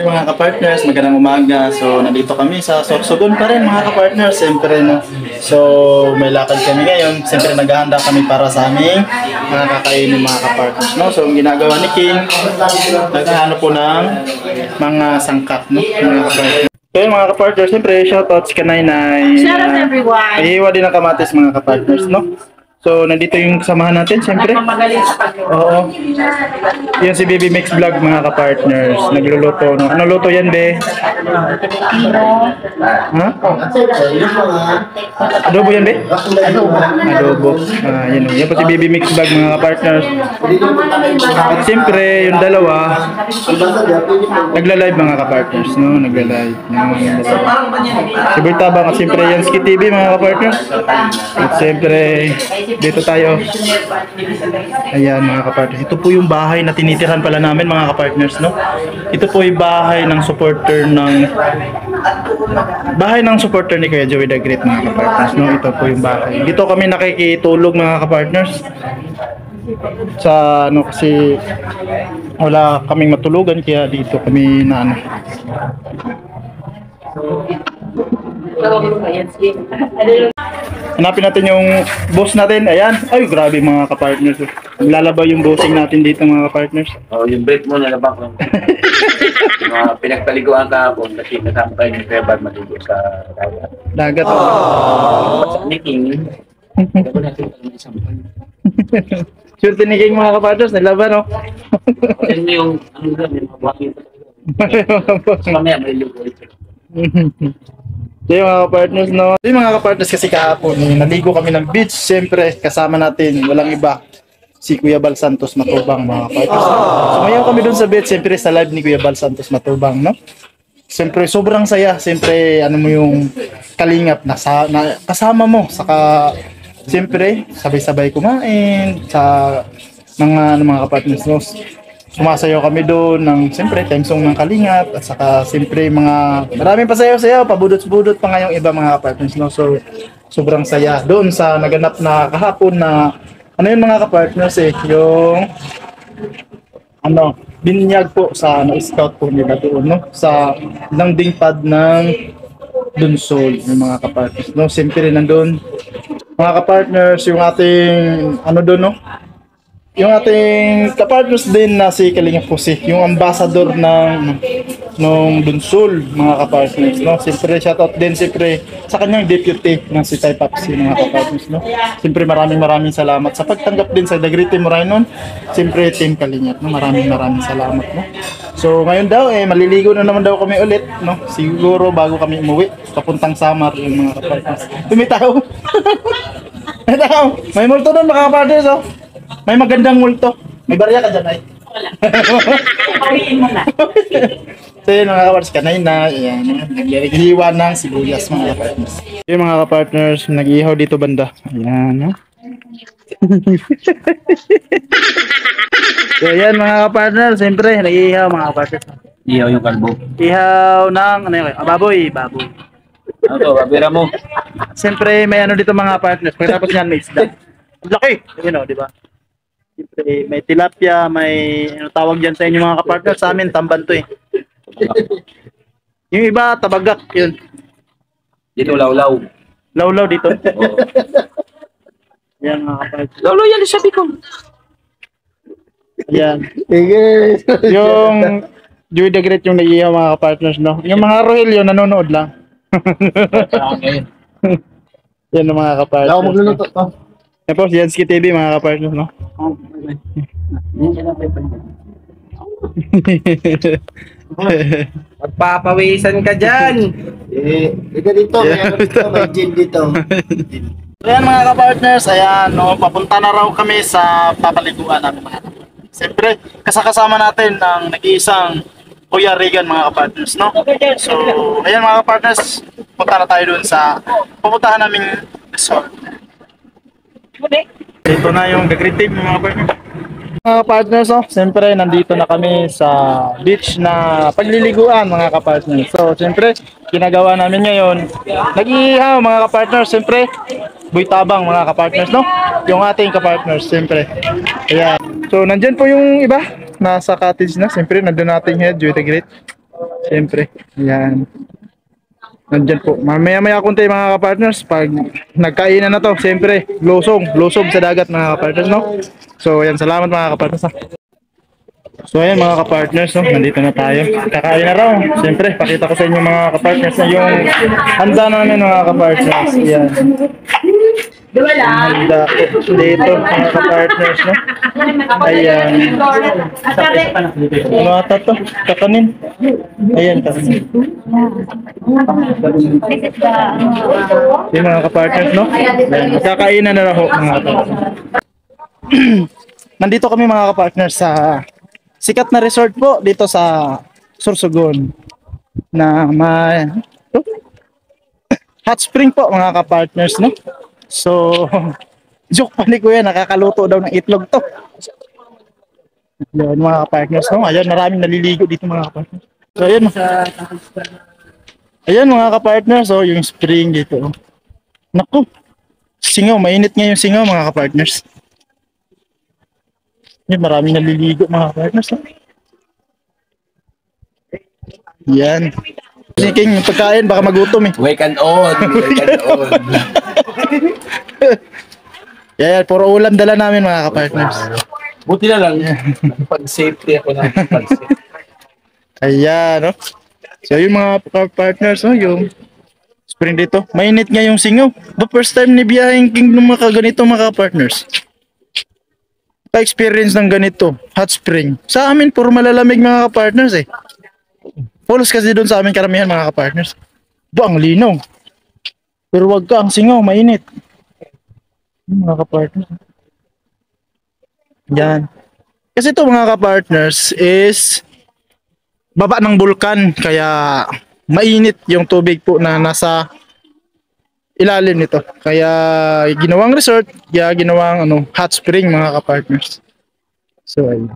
Mga kapartners, magandang umaga. So, nandito kami sa Sorsogon pa rin mga kapartners, siyempre no. So, may lakad kami ngayon. Siyempre naghahanda kami para sa aming mga kakainin mga kapartners, no. So, ang ginagawa ni King, naghahanap po ng mga sangkap, no, mga kapartners. So, mga kapartners, siyempre shoutout si Kanainay. Shout out everyone! Ihiwa din ang kamatis mga kapartners, no. So, nandito yung kasamahan natin, siyempre. Magaling sa pag Oo. Yan si Baby Mix Vlog mga ka-partners. Nagluluto. No? Ano luto yan, be? Ha? Adobo yan, be? Adobo. Yan, yan po si Baby Mix Vlog mga ka-partners. At siyempre, yung dalawa, nagla-live mga ka-partners. No? Nagla-live. Si Boy Tabang at siyempre yan Ski TV mga ka-partners. At siyempre, dito tayo. Ayan mga kapartners. Ito po yung bahay na tinitirhan pala namin mga kapartners, no? Ito po yung bahay ng supporter ni Kuya Joey the Great mga kapartners, no? Ito po yung bahay. Dito kami nakikitulog mga kapartners. Sa ano kasi wala kaming matulugan kaya dito kami na ano. Hanapin natin yung boss natin. Ayan. Ay, grabe mga kapartners. Naglalaba yung bossing natin dito mga kapartners. Oh, yung break mo nalabak ko. Mga pinagpaliguan kahapon kasi kasama kayo ni Kuya Bal maligo sa dagat. Dagat. Sa Niking. Dapat natin ang isang pan. Sure tiniking mga kapartners. Naglaba, no? Yan mo yung ano doon, yung mga bakit. Mamaya maliligo ulit. So yung mga partners, no? Yung mga kapartners kasi kahapon, naligo kami ng beach. Siyempre, kasama natin, walang iba, si Kuya Bal Santos Matubang, mga partners. So ngayon kami dun sa beach, siyempre sa live ni Kuya Bal Santos Matubang, no? Siyempre, sobrang saya. Siyempre, ano mo yung kalingap na kasama mo. Saka, siyempre, sabay-sabay kumain sa mga kapartners, no? Sumasayaw kami doon ng siyempre time song ng Kalingap at saka siyempre maraming pasayaw-sayaw, pabudot-budot pa ngayong iba mga partners, no. So sobrang saya doon sa naganap na kahapon na ano yun mga kapartners yung ano binyag po sa scout po nila doon, no, sa landing pad ng Dunsol yung mga kapartners, no. Siyempre nandoon mga kapartners yung ating ano doon, no, yung ating kapartners din na si Kalingap Jose, yung ambassador ng Dunsol mga kapartners, no. Siyempre shoutout din siyempre sa kanyang deputy na si Tay Papsi mga kapartners, no. Siyempre maraming salamat sa pagtanggap din sa The Great Team Rainon. Siyempre Team Kalingap, no, maraming salamat, no. So ngayon daw maliligo na naman daw kami ulit, no, siguro bago kami umuwi papuntang Samar yung mga kapartners. Tumitaw. May multo doon mga kapartners, oh. May magandang multo. May barya ka dyan, ay? Wala. Pariin mo na. So yun mga kapartners, kanay na, ayan, nag-ihiwa ng sibuyas mga kapartners. Yung mga kapartners, nag-ihaw dito banda. Ayan, no? So ayan mga kapartners, siyempre, nag-ihaw mga kapartners. Iyaw yung kalbo. Ihaw ng, ano yun, baboy. Ano to, kabira mo? Siyempre, may ano dito mga partners. Pagkatapos yan, may isda. Ang laki! You know, di ba? Siyempre, may tilapia, may ano tawag dyan sa inyo mga kapartner. Sa amin, tamban to eh. Yung iba, tabagak. Yun. Dito lawlaw. Lawlaw dito. Oo. Yan mga kapartner. Lawlaw yan sabi ko. Yan. Yung Joey the Great yung nag-ihaw mga kapartners, no? Yung mga Rogelio, nanonood lang. Yan ang mga kapartners. Ako magluluto to. Tapos yan Ski TV mga kapartners, no? Magpapawisan ka dyan. Ito dito, may gin dito. Ayan mga kapartners, ayan, no, papunta na raw kami sa papaliguan namin mga kapartners. Siyempre, kasama natin ang nag-iisang Kuya Regan mga kapartners, no? So, ayan mga kapartners, punta na tayo dun sa pupuntahan naming resort. Ito na yung The Great Team mga kapartners. Mga partners, oh, siyempre nandito na kami sa beach na pagliliguan mga kapartners. So, siyempre, ginagawa namin ngayon, nag-iihaw mga kapartners, siyempre, Boy Tabang mga kapartners, no? Yung ating kapartners, siyempre. Ayan. So, nandyan po yung iba, nasa cottage na, siyempre, nandun nating head, Joey the Great. Siyempre, yan. Nandyan po. Mamaya-maya konti mga kapartners. Pag nagkainan na to, siyempre, lusog sa dagat mga kapartners, no? So, yan. Salamat mga kapartners, ha? So, ayan mga kapartners, no? Nandito na tayo. Kakain na raw. Siyempre, pakita ko sa inyo mga kapartners na yung handa namin mga kapartners. Yan. Handa po dito mga kapartners, no? Ayan. Ano ata to? Kakanin. Ayan, kakanin. Yung mga kapartners, no? Ayan. Magkakainan na raw mga kapartners. Nandito kami mga kapartners sa sikat na resort po dito sa Sorsogon na may hot spring po mga kapartners, no? So, joke pa ni Kuya, nakakaluto daw ng itlog to. Yan mga kapartners, no? Ayan, maraming naliligo dito mga kapartners. So, ayan. Ayan mga kapartners, so yung spring dito. Naku, singaw, mainit nga yung singaw mga kapartners. Yan, maraming naliligo mga kapartners, no? Yan. Siking yung pagkain, baka magutom eh. Wake and on. Yan, puro ulam dala namin mga kapartners. Buti na lang. Pag-safety ako ng pag-safety. Ayan, no? So, yung mga partners, no? Yung spring dito. Mainit nga yung singaw. The first time ni biyaheng king ng mga ganito mga partners. Pa-experience ng ganito. Hot spring. Sa amin, puro malalamig mga partners eh. Pulos kasi doon sa amin karamihan mga partners. Ang linaw. Pero wag ka, ang singaw, mainit. Mga partners. Yan. Kasi ito mga ka-partners is baba ng bulkan kaya mainit yung tubig po na nasa ilalim nito. Kaya ginawang resort, kaya ginawang hot spring mga ka-partners. So ayun.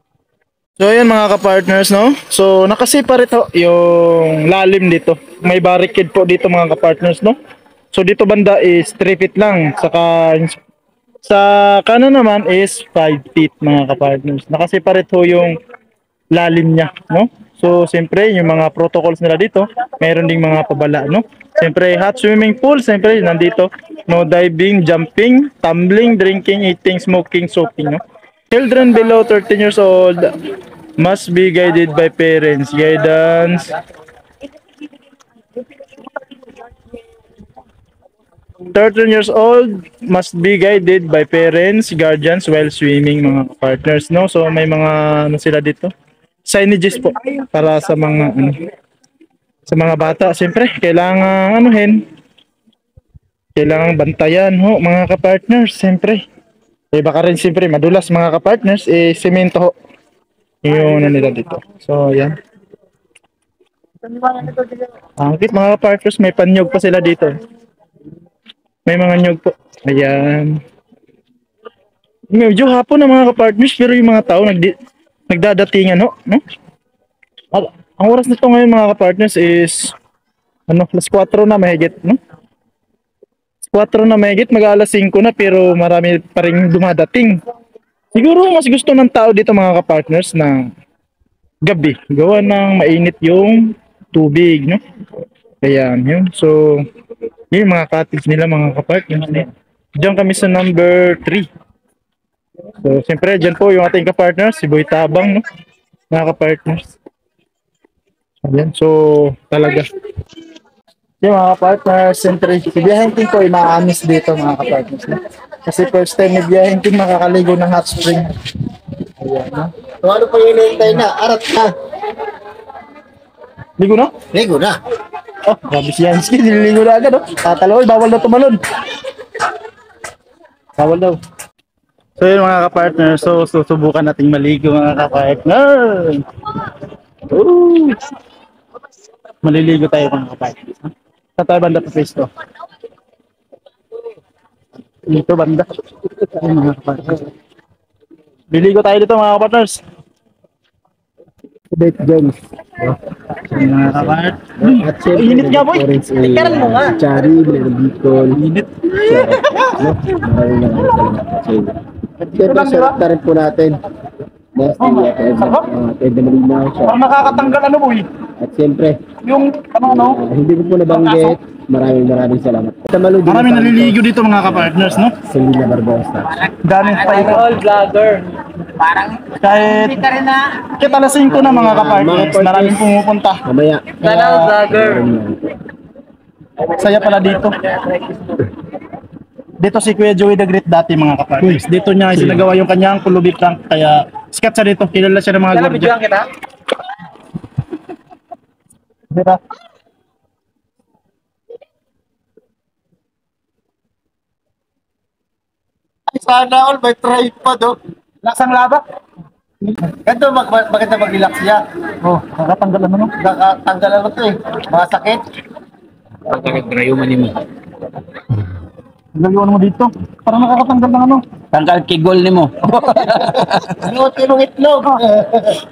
So ayan mga ka-partners, no? So nakaseparate ho yung lalim dito. May barricade po dito mga ka-partners, no? So dito banda is 3 feet lang. Saka sa kanan naman is 5 feet mga ka-partners. Nakaseparate ho yung lalim niya, no? So siyempre yung mga protocols nila dito, mayroon ding mga pabala, no? Siyempre hot swimming pool, siyempre nandito. No diving, jumping, tumbling, drinking, eating, smoking, soaking, no? Children below 13 years old must be guided by parents. Guidance. 13 years old must be guided by parents, guardians while swimming mga partners, no? So may mga sila dito. Signages po para sa mga sa mga bata. Siyempre, kailangan kailangan bantayan ho mga ka-partners, siyempre. Eh baka rin siyempre madulas mga ka-partners, semento ho yung nila dito. So yan. Angkit mga ka-partners, may panyog pa sila dito. May mga nyog po. Ayan. Medyo hapon na mga ka-partners, pero yung mga tao nagdadatingan ho, no? Ang oras nito ngayon mga ka-partners is alas 4 na mahigit, no? 4 na mahigit, mag-alas 5 na pero marami pa rin dumadating. Siguro mas gusto ng tao dito mga ka-partners na gabi, gawa ng mainit yung tubig, no? Kaya yun. So, yun mga cottage nila mga ka-partners. Diyan kami sa number 3. So, siyempre, dyan po yung ating ka-partners, si Boy Tabang, no? Mga ka-partners. Ayan, so, talaga. Yung mga partners, siyempre, si Biyaheng King po ay maamis dito mga ka-partners. No? Kasi first time ni Biyaheng King makakaligo ng hot spring. Ayan, no? So ano pa yung hinihintay na? Arat na. Ligo na? Ligo na. Oh, grabe si Yansky, nililigo na agad, no? Tataloy, bawal na tumalon. Bawal daw. So yun mga ka-partners, so susubukan nating maligo mga ka-partners. Ooh. Maliligo tayo mga ka-partners. Sa tayo banda pa face to. Dito banda. Ayun mga ka-partners. Liligo tayo dito mga ka-partners. Date Jones. Mga ka-partners. At syempre, Init nga boy. Ikaran mo nga. Chari, Blair Bicol. Init. Maraming salamat sa inyo. At syempre, sarap na rin po natin. Dahil sa Ted Malinaw siya. Parang nakakatanggal ano boy. At siyempre, Yung ano, hindi ko po nabanggit. Maraming salamat. Sa Maludi, maraming naliligo dito mga kapartners, no? Sa Lina Barbosa. Daming paikot. All vlogger. Parang Kahit hindi ka rin na. kahit alas 5 na mga kapartners, maraming pumupunta. Mamaya. Sana all vlogger. Saya pala dito. Dito si Kuya Joey the Great dati mga kapartners. Dito niya isinagawa yung kanyang pulubi prank, kaya sikat siya dito. Kilala siya ng mga gwardiya. Videoan kita? Diba? Ay, sana all may tripod, oh. Lasang labak. Ganito, maganda mag-relax siya. Oh, nakatanggal ano no? Nakatanggalan ko to eh. Mga sakit. Pagkakagrayuman mo. Gagawin mo dito. Parang nakakatanggal ng ano. Tangkal kigol ni mo. Ano yung itlog?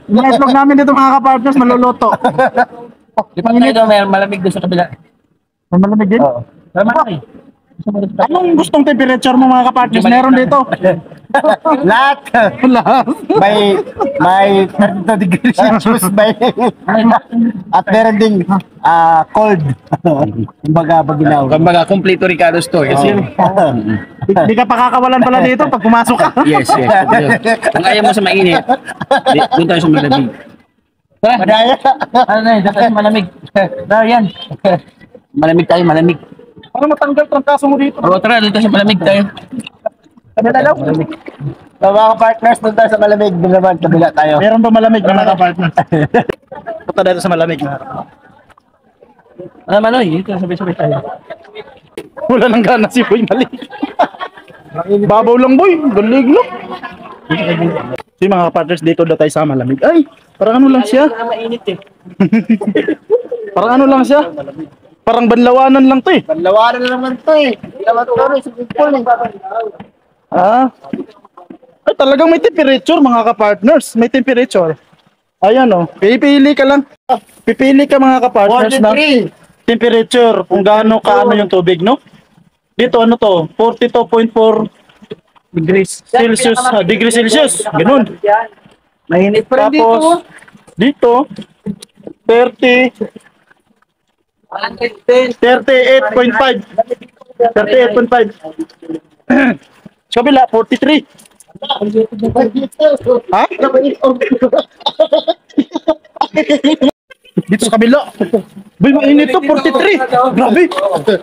Yung itlog namin dito mga kapartners, maluluto. Di ba tayo may malamig doon sa kabila? May malamig din? Oo. Malamig. Anong gustong temperature mo mga kapartners? Meron dito. Lahat. Lahat. May 30 degrees Celsius at meron ding cold. Kumbaga baginaw. Kumbaga, kompleto Ricardo store. Kasi Di ka pakakawalan pala dito pag pumasok ka. yes. Kung ayaw mo sa mainit, doon tayo sa malamig. Tara, Madaya. ano na, dapat sa malamig. Tara, yan. Malamig tayo, malamig. Para matanggal trangkaso mo dito. O, tara, doon tayo sa malamig tayo. Kanila daw. So mga partners, doon tayo sa malamig. Doon naman, kabila tayo. Meron ba malamig mga kapartners? Punta dito sa malamig mga kapartners. Ano, Manoy, dito, sabay-sabay tayo. Wala nang gana si Boy mali. Babaw lang boy, galig no. Si mga partners dito daw tayo sa malamig. Ay, parang ano lang siya. Mainit eh. Parang ano lang siya. Parang banlawanan lang to eh. Panlawanan na naman to eh. Hindi naman to eh. Sipipol eh. Ah. Ay, talagang may temperature mga ka-partners. May temperature. Ayan oh. Pipili ka lang. Pipili ka mga ka-partners na 43. temperature kung gaano kaano yung tubig, no? Dito ano to? 42.4 degrees Celsius. Degrees Celsius. Ganun. Mainit pa rin dito. Tapos dito 30 38.5. 38.5. Sa kabila 43. Ha? Dito sa kabila. Boy, mainit to, 43. Grabe.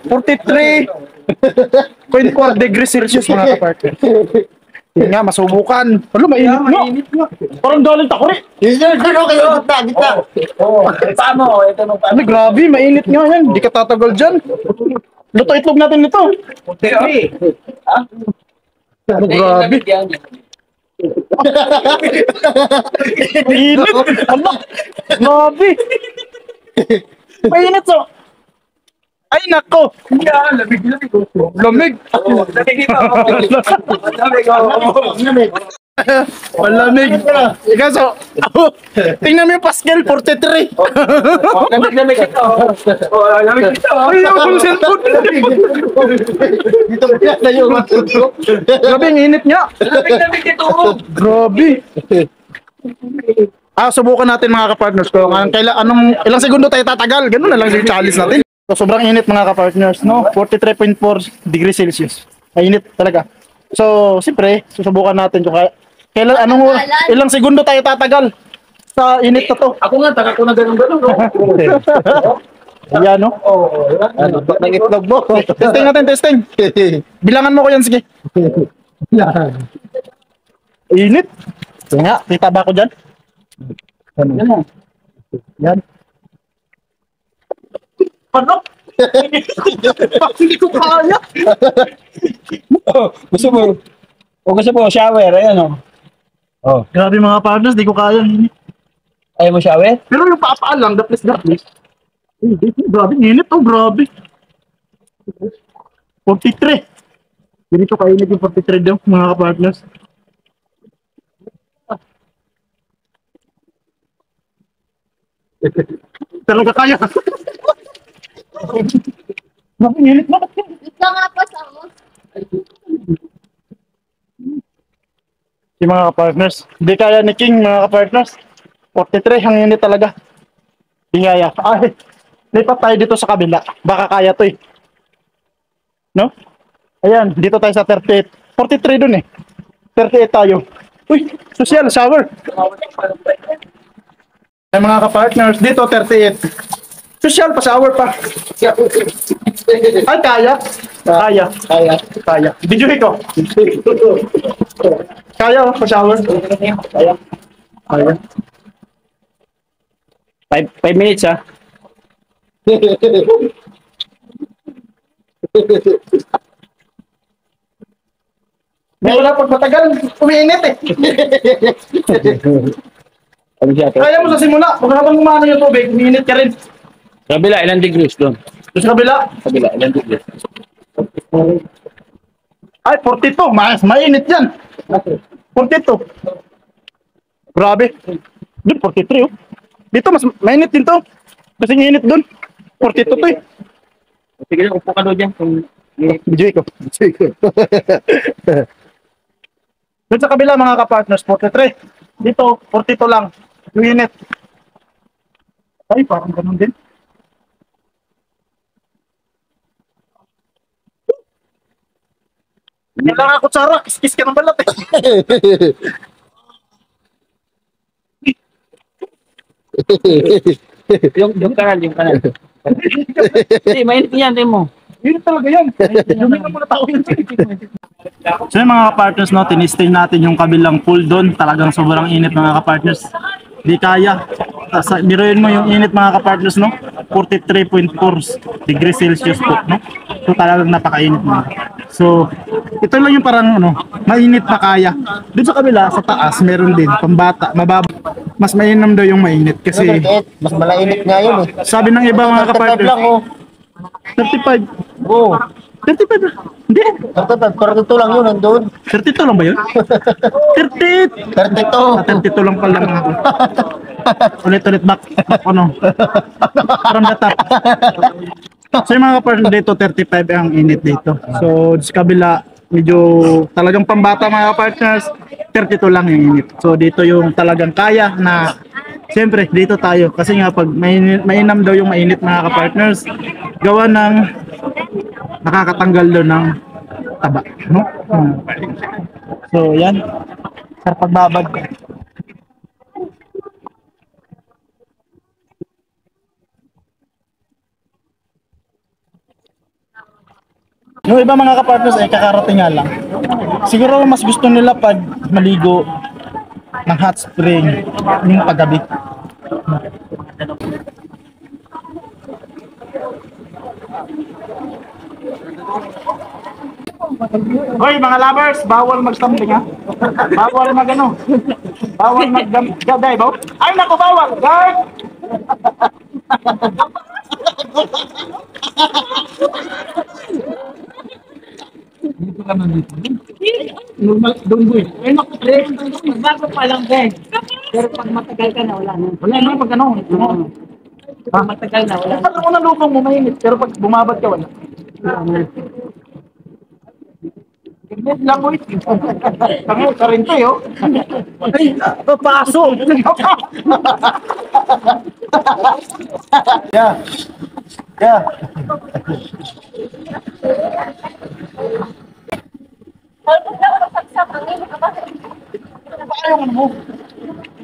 43.4 degrees Celsius mga kapatid. Yun nga, masubukan. Wala, mainit nga. Parang galing takuri. Ano kayo? Gita. Paano? Ito nung Ano, grabe, mainit nga yan. Hindi ka tatagal dyan. Luto itlog natin ito. Ano, grabe. Mainit. Ano? Grabe. Mainit so. Ay, nako. Lamig. Malamig. Ikaw so, tingnan mo yung Pascal 43. Lamig ito. Lamig ito. Ay, yung cellphone. Dito kaya tayo matutulog. Grabe, ang init niya. Lamig ito. Grabe. Subukan natin mga kapartners ko. Ilang segundo tayo tatagal. Ganun na lang yung challenge natin. So, sobrang init mga kapartners, no? 43.4 degrees Celsius. Ay, init talaga. So, siyempre, susubukan natin kung ilang segundo tayo tatagal sa init na to. Ako nga, taga ko na ganun-ganun. Ayan, no? Ano ba ng itlog mo? Testing natin, testing. Bilangan mo ko yan, sige. Init. Sige nga, kita ba ako dyan? Yan. Yan. Ano? Hindi ko kaya. Gusto mo? O gusto mo shower? Ayan o. Oh. Grabe mga partners, di ko kaya. Init. Ayaw mo shower? Pero yung papa lang, the place. Grabe, init oh, grabe. 43. Ganito kainit yung 43 daw, mga partners. Talaga kaya. Grabe, init na. Ito nga po sa Yung mga partners, hindi kaya ni King mga partners. 43, ang init talaga. Di kaya. Ay, lipat tayo dito sa kabila. Baka kaya to eh. No? Ayan, dito tayo sa 38. 43 dun eh. 38 tayo. Uy, social, shower. Ay mga ka-partners, dito 38. Social pa, shower pa. Ay, kaya. Kaya. Kaya. Kaya. Videohin ko. Kaya, oh, pa-shower. Kaya. Kaya. 5 minutes ah. May wala pag matagal, umiinit eh. Ano siya? Kaya mo sa simula, kung habang umano yung tubig, umiinit ka rin. Kabila, ilang degrees doon? Doon sa kabila, Kabila, ilan degrees? ay 42, mainit yan. 42. Grabe. Doon 43 oh. Dito mas mainit din to. Kasi init doon. 42 to eh. Sige lang, upo ka doon dyan. Video ko. Doon sa kabila mga ka-partners, 43. Dito, 42 lang. Yung init. Ay, parang ganun din. Kailangan ako tsara. Kiss-kiss ka ng balat eh. Yung kanal, yung kanal. Hindi, mainit yan, tingin mo. Yun talaga yan. Yung mga muna tao yun. So yung mga ka-partners, no, tinisting natin yung kabilang pool doon. Talagang sobrang init mga ka-partners. Di kaya. Biruin mo yung init mga ka-partners, no? 43.4 degrees Celsius po, no? So talagang napakainit mo. So, ito lang yung parang, ano, mainit pa kaya. Doon sa kabila, sa taas, meron din, pambata, mababa. Mas mainam daw yung mainit kasi Mas malainit nga yun eh. sabi ng iba mga 35 ka-partners, lang oh. 35. Oo. 35 na. Hindi. 35, pero ito lang yun nandun. 32 lang ba yun? 30. 32. 32 lang pala mga ako. Ulit-ulit back. Ano? From the top. So yung mga kapatid dito, 35 ang init dito. So sa kabila, medyo talagang pambata mga partners, 32 lang yung init. So dito yung talagang kaya na, siyempre dito tayo. Kasi nga pag mainam daw yung mainit mga kapartners, gawa ng nakakatanggal daw ng taba. No? So yan. Sa pagbabad. Yung iba mga kapartners ay kakarating nga lang. Siguro mas gusto nila pag maligo ng hot spring yung paggabi. Hoy mga lovers, bawal magstambling ha. Bawal magano. Bawal maggaday ba? Ay nako bawal. Guard. Normal doon boy. Ay nako pre. Bago pa lang din. Pero pag matagal ka na, wala na. Wala na pag ano. Pag matagal na, wala na. Pag mo nalupang mo mainit, pero pag bumabad ka wala. Tignan lang boy. Tango ka rin tayo. Ay, papaso. Yeah. Yeah. Paano mo?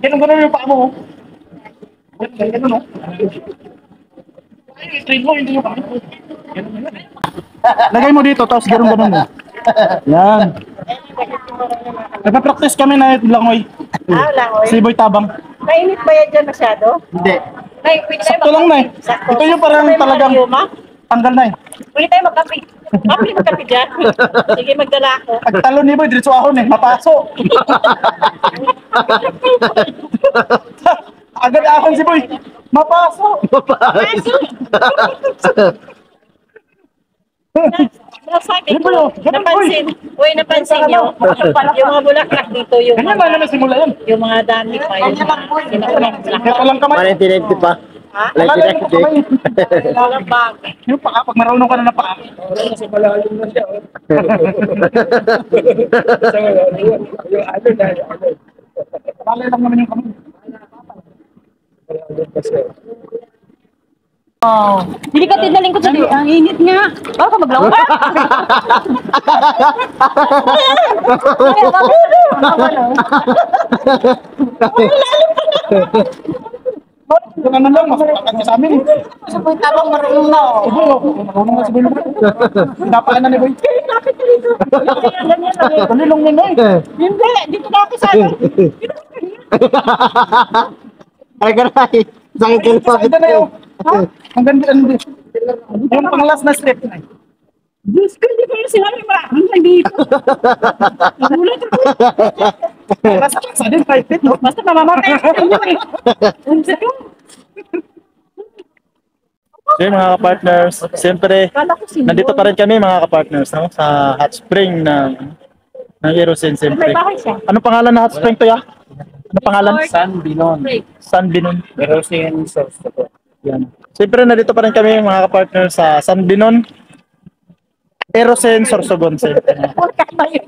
Ganun yung paa mo. Ganun no? Ay, straight mo, hindi yung paa mo. Lagay mo dito, tapos ganun mo. Yan. Nagpa-practice kami na langoy. Langoy. Si Boy Tabang. Mainit ba yan dyan masyado? Hindi. Nay, pwede tayo Sakto lang na eh. Sakto. Ito yung parang Sakto tayo talagang mag-iuma? tanggal na eh. Pwede tayo magkape. Kape magkape dyan. Sige, magdala ako. Pagtalo ni Boy, diretso ahon eh. Mapaso. Agad ahon si Boy. Mapaso. Nasabi Ganun ko, ba yun? Ganun, napansin. Uy, napansin nyo. Yung mga bulaklak dito, yung Ganyan ba naman simula yan? yung mga dami pa. Yung mga bulaklak. Kaya lang kamay. 1990 pa. Ha? Alala mo kamay. Walang bag. Yung paa, pag marunong ka na ng paa. Alala lang naman yung kamay. Oh. Hindi ka tinaling ko dito. Ang init nga. Baka ka maglaw ka. Kung ano lang, masakit ka sa amin. Sa po tabang marunong na. Oh. Marunong nga si Boy. Pinapaan na ni Boy. Bakit ka dito? Ganyan lang. Kanilong ni Boy. Hindi. Dito na ako sa akin. Ay, garay. Sakit ka na. Ito na yun. Ang ganda, yung pang last na step na. Diyos ko, hindi ko yung sinabi maraming na dito. Nagulat ako. Sa din, 5 feet, no? Basta mamamatay ako sa inyo eh. Ang sayo. So yun, mga ka-partners, siyempre, Kala ko sino. nandito pa rin kami mga ka-partners, no? Sa hot spring ng Erosin, May siyempre. bahay siya. Ano pangalan ng hot spring to, ya? Ano pangalan? San Binon. San Binon. Pero sin source ko. Yan. Siyempre, nandito pa rin kami mga ka-partners sa San Binon. Erosin, Sorsogon, siyempre. Huwag ba yun?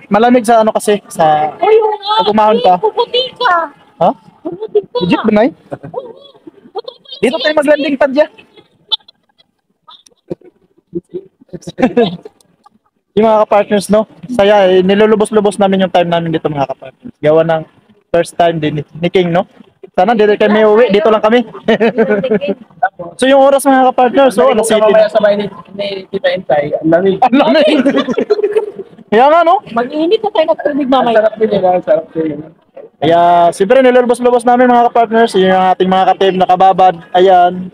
Malamig sa ano kasi, sa... Uy, yung nga. Pag umahon ka. Puputi ka. Ha? Puputi ka. Legit ba, Nay? Dito tayo mag-landing pad dyan. Yung mga ka-partners, no? Saya, nilulubos-lubos namin yung time namin dito mga ka-partners. Gawa ng first time din ni King, no? Sana dito kami uwi, dito lang kami. So yung oras mga ka-partners, so alas 7. Mamaya sa bahay ni Tita Intay, ang lamig. Ang lamig. Kaya nga, no? Mag-iinit na tayo natulog Ang mamaya. sarap din yun, ang sarap din. Kaya, siyempre, nilulubos-lubos namin mga ka-partners. Yung ating mga ka-team nakababad. Ayan.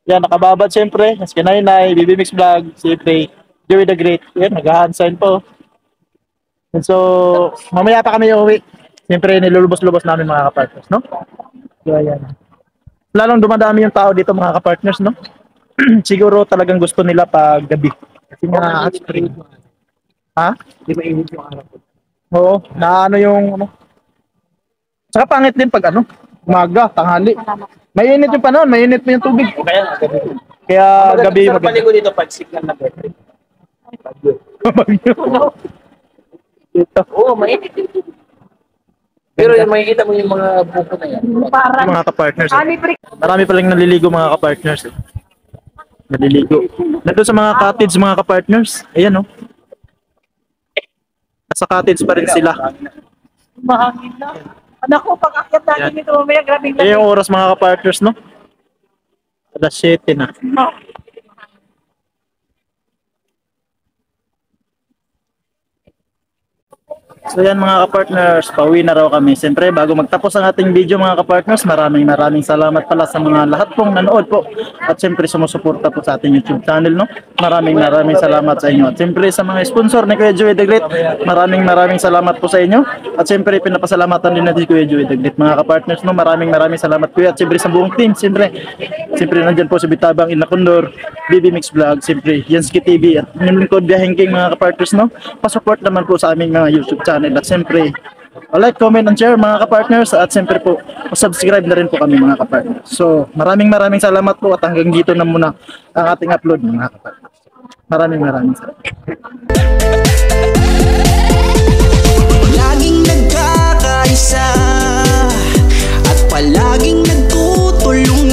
Yan, nakababad siyempre. Mas Kinainay, BB Mix Vlog, siyempre, Joey the Great. Yan, nag-hand sign po. And so, mamaya pa kami uwi. Siyempre, nilulubos-lubos namin mga ka-partners, no? So, ayan. Lalong dumadami yung tao dito mga ka-partners, no? Siguro talagang gusto nila pag gabi. Kasi mga hot spring. Ha? Di ba init yung araw ko? Oo, na ano yung ano. Saka pangit din pag ano, umaga, tanghali. Mainit yung panahon, mainit pa yung tubig. Kaya nga, gabi. Kaya gabi Sarap maganda. paligo dito pag signal na birthday. Dito. Oo, mainit din. Pero yung makikita mo yung mga buko na yan. Parang. Mga ka-partners. Ani, break. Marami palang naliligo mga ka-partners. Naliligo. Nandun sa mga cottage mga ka-partners. Ayan oh. Nasa cottage pa rin sila. Mahangin na. Anak ko, pag-akyat natin ito mamaya, grabing Kaya yung oras mga ka-partners, no? Alas 7 na. So yan mga ka-partners, pauwi na raw kami. Siyempre, bago magtapos ang ating video mga ka-partners, maraming salamat pala sa mga lahat pong nanood po. At siyempre, sumusuporta po sa ating YouTube channel, no? Maraming salamat sa inyo. At siyempre, sa mga sponsor ni Kuya Joey the Great, maraming salamat po sa inyo. At siyempre, pinapasalamatan din natin Kuya Joey the Great. Mga ka-partners, no? Maraming salamat Kuya. At siyempre, sa buong team, siyempre nandyan po si Bitabang Inakondor, BB Mix Vlog, siyempre, Yansky TV, at yung lingkod Biyaheng King mga ka-partners, no? Pasupport naman po sa aming mga YouTube channel. At siyempre, like, comment, and share mga ka-partners. At siyempre po, subscribe na rin po kami mga ka-partners. So, maraming salamat po at hanggang dito na muna ang ating upload mga ka-partners. Maraming salamat. Laging nagkakaisa at palaging nagtutulungan.